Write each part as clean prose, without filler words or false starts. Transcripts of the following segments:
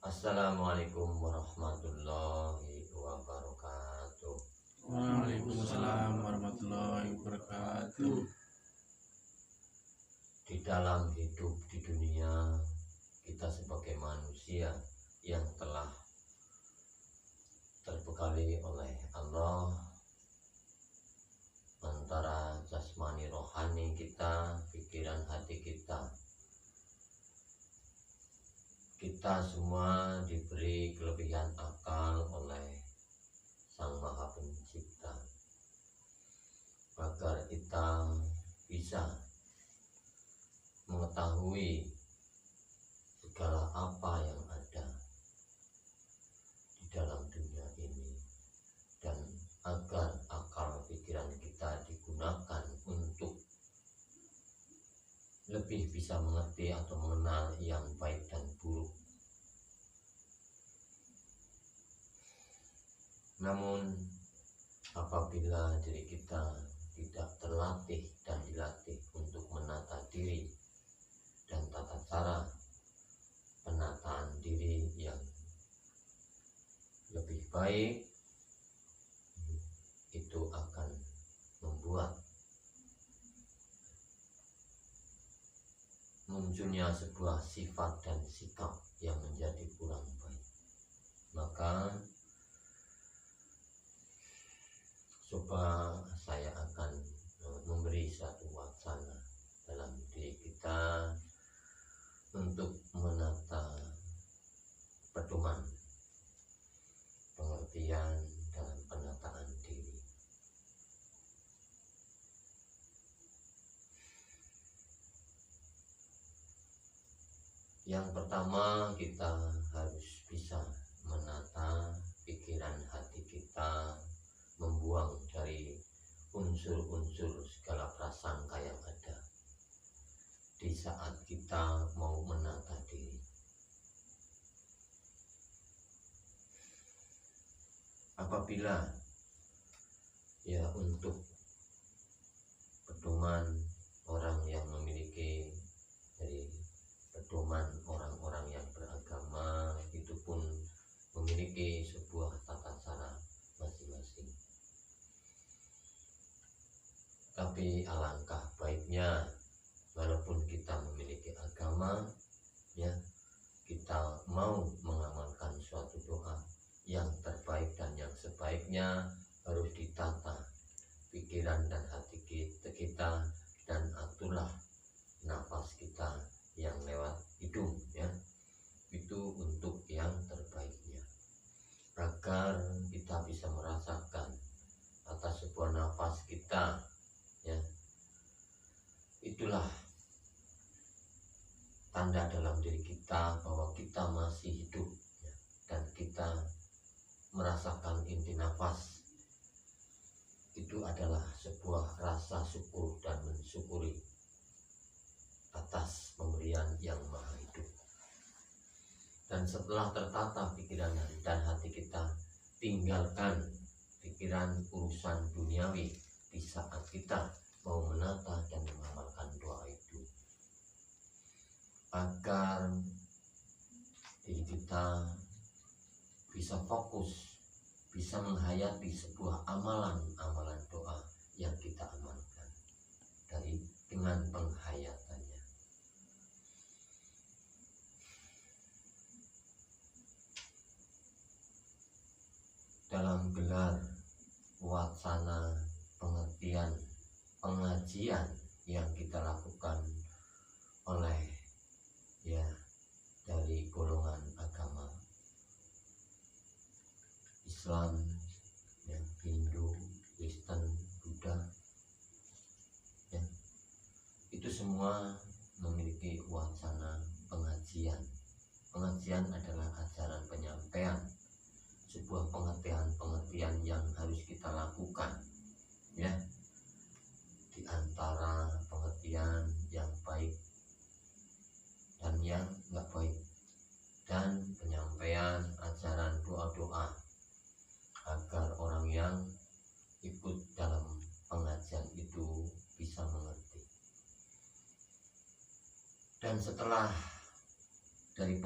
Assalamualaikum warahmatullahi wabarakatuh. Waalaikumsalam warahmatullahi wabarakatuh. Di dalam hidup di dunia, kita sebagai manusia yang telah terbekali oleh Allah antara jasmani rohani kita, pikiran hati kita. Kita semua diberi kelebihan akal oleh Sang Maha Pencipta agar kita bisa mengetahui segala apa yang ada di dalam dunia ini, dan agar akal pikiran kita digunakan untuk lebih bisa mengerti atau mengenal yang baik dan buruk. Namun apabila diri kita tidak terlatih dan dilatih untuk menata diri dan tata cara penataan diri yang lebih baik, itu akan membuat munculnya sebuah sifat dan sikap yang menjadi kurang baik. Maka coba saya akan memberi satu wacana dalam diri kita untuk menata pedoman pengertian dalam penataan diri. Yang pertama, kita harus bisa menata pikiran hati kita, membuang dari unsur-unsur segala prasangka yang ada di saat kita mau menata diri. Apabila untuk pedoman orang yang memiliki dari pedoman orang-orang yang beragama, itu pun memiliki sebuah tata cara masing-masing. Tapi alangkah baiknya, walaupun kita memiliki agama, kita mau mengamalkan suatu doa yang terbaik dan yang sebaiknya harus ditata pikiran dan hati kita, dan aturlah nafas kita yang lewat hidung, itu untuk yang terbaiknya, agar kita bisa merasakan atas sebuah nafas kita, itulah tanda dalam diri kita bahwa kita masih hidup, dan kita merasakan inti nafas. Itu adalah sebuah rasa syukur dan mensyukuri atas pemberian yang maha hidup. Dan setelah tertata pikiran dan hati kita, tinggalkan pikiran urusan duniawi di saat kita mau menata dan mengamalkan doa itu, agar diri kita bisa fokus, bisa menghayati sebuah amalan doa yang kita amalkan dengan penghayatannya. Dalam gelar wacana pengertian pengajian yang kita lakukan oleh dari golongan agama Islam, Hindu, Kristen, Buddha, itu semua memiliki wacana pengajian. Pengajian adalah ajaran penyampaian sebuah pengertian yang harus kita lakukan, di antara pengertian yang baik dan yang enggak baik, dan penyampaian ajaran doa-doa agar orang yang ikut dalam pengajian itu bisa mengerti. Dan setelah dari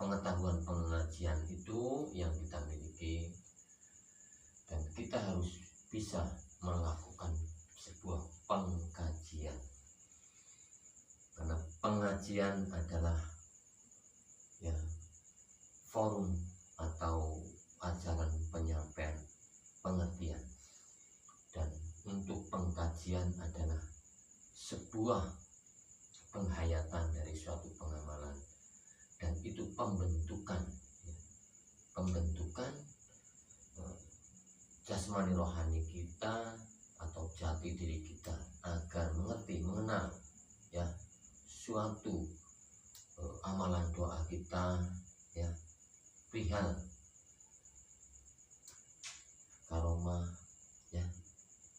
pengetahuan pengajian itu yang kita miliki, dan kita harus bisa melakukan sebuah pengkajian, karena pengajian adalah ya forum atau ajaran penyampaian pengertian, dan untuk pengkajian adalah sebuah penghayatan dari suatu pengamalan, dan itu pembentukan jasmani rohani kita atau jati diri kita agar mengerti, mengenal ya suatu amalan doa kita ya perihal karomah ya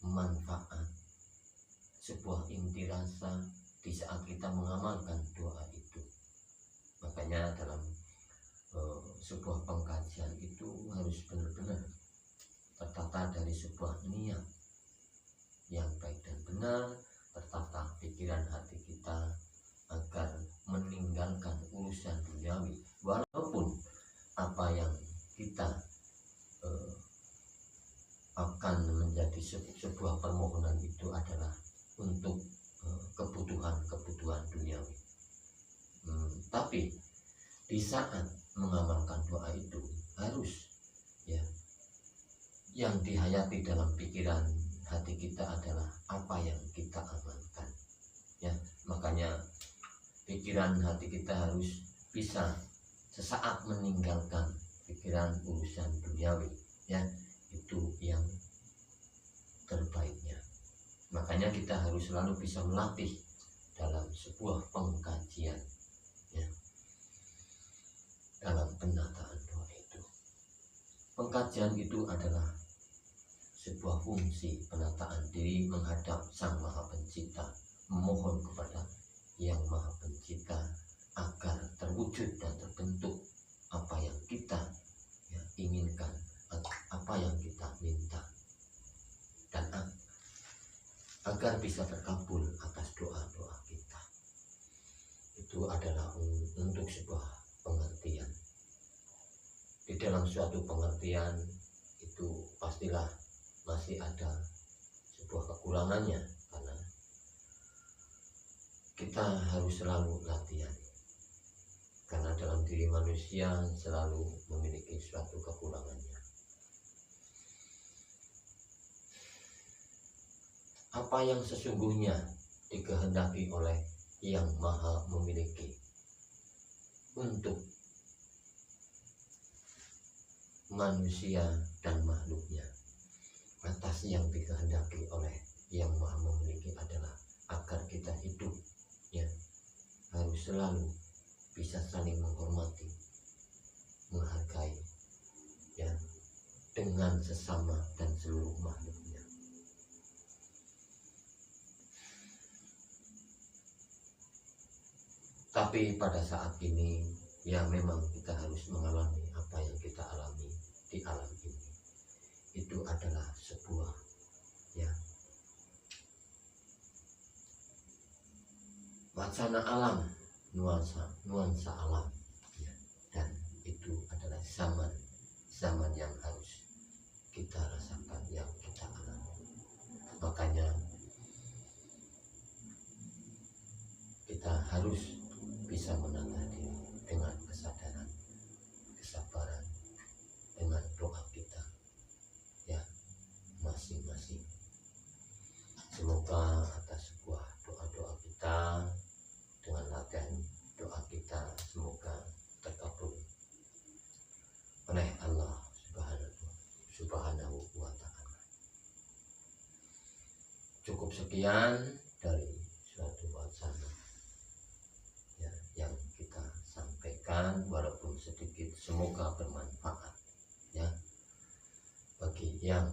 manfaat, sebuah inti rasa di saat kita mengamalkan doa itu. Makanya dalam sebuah pengkajian itu harus benar-benar tertata dari sebuah niat yang baik dan benar, tertata pikiran hati kita agar meninggalkan urusan duniawi, walaupun apa yang kita akan menjadi sebuah permohonan itu adalah untuk kebutuhan duniawi. Tapi di saat mengamalkan doa itu harus ya yang dihayati dalam pikiran hati kita adalah apa yang kita amalkan ya. Makanya pikiran hati kita harus bisa sesaat meninggalkan pikiran urusan duniawi ya, itu yang terbaiknya. Makanya kita harus selalu bisa melatih dalam sebuah pengkajian ya, dalam penataan doa itu. Pengkajian itu adalah sebuah fungsi penataan diri menghadap Sang Maha Pencipta, memohon kepada Yang Maha Pencipta agar terwujud dan terbentuk apa yang kita ya, inginkan, apa yang kita minta, dan agar bisa terkabul atas doa-doa kita. Itu adalah untuk sebuah pengertian. Di dalam suatu pengertian itu pastilah masih ada sebuah kekurangannya, karena kita harus selalu latihan, karena dalam diri manusia selalu memiliki suatu kekurangannya. Apa yang sesungguhnya dikehendaki oleh Yang Maha Memiliki untuk manusia dan makhluknya, atas yang dikehendaki oleh Yang Maha Memiliki adalah agar kita hidup ya harus selalu bisa saling menghormati, menghargai ya dengan sesama dan seluruh makhluknya. Tapi pada saat ini ya memang kita harus mengalami apa yang kita alami di alam ini. Itu adalah sebuah ya wacana alam, nuansa alam ya. Dan itu adalah zaman yang harus kita rasakan, yang kita alami. Makanya kita harus bisa menata diri dengan kesadaran, kesabaran, dengan doa kita ya masing-masing. Semoga atas sebuah doa-doa kita, dengan latihan doa kita, semoga terkabul oleh Allah Subhanahu wa Ta'ala. Cukup sekian dari suatu wacana ya, yang kita sampaikan, walaupun sedikit, semoga bermanfaat ya bagi yang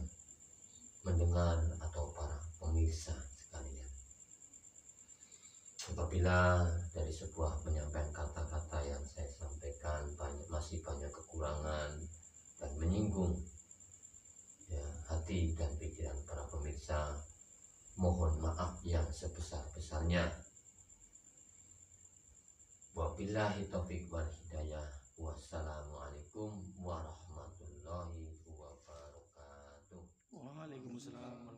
mendengar atau para pemirsa sekalian. Apabila dari sebuah penyampaian kata-kata yang saya sampaikan masih banyak kekurangan dan menyinggung ya hati dan pikiran para pemirsa, mohon maaf yang sebesar-besarnya. Wabillahi taufiq wal hidayah. Wassalamualaikum warahmatullahi wabarakatuh. Waalaikumsalam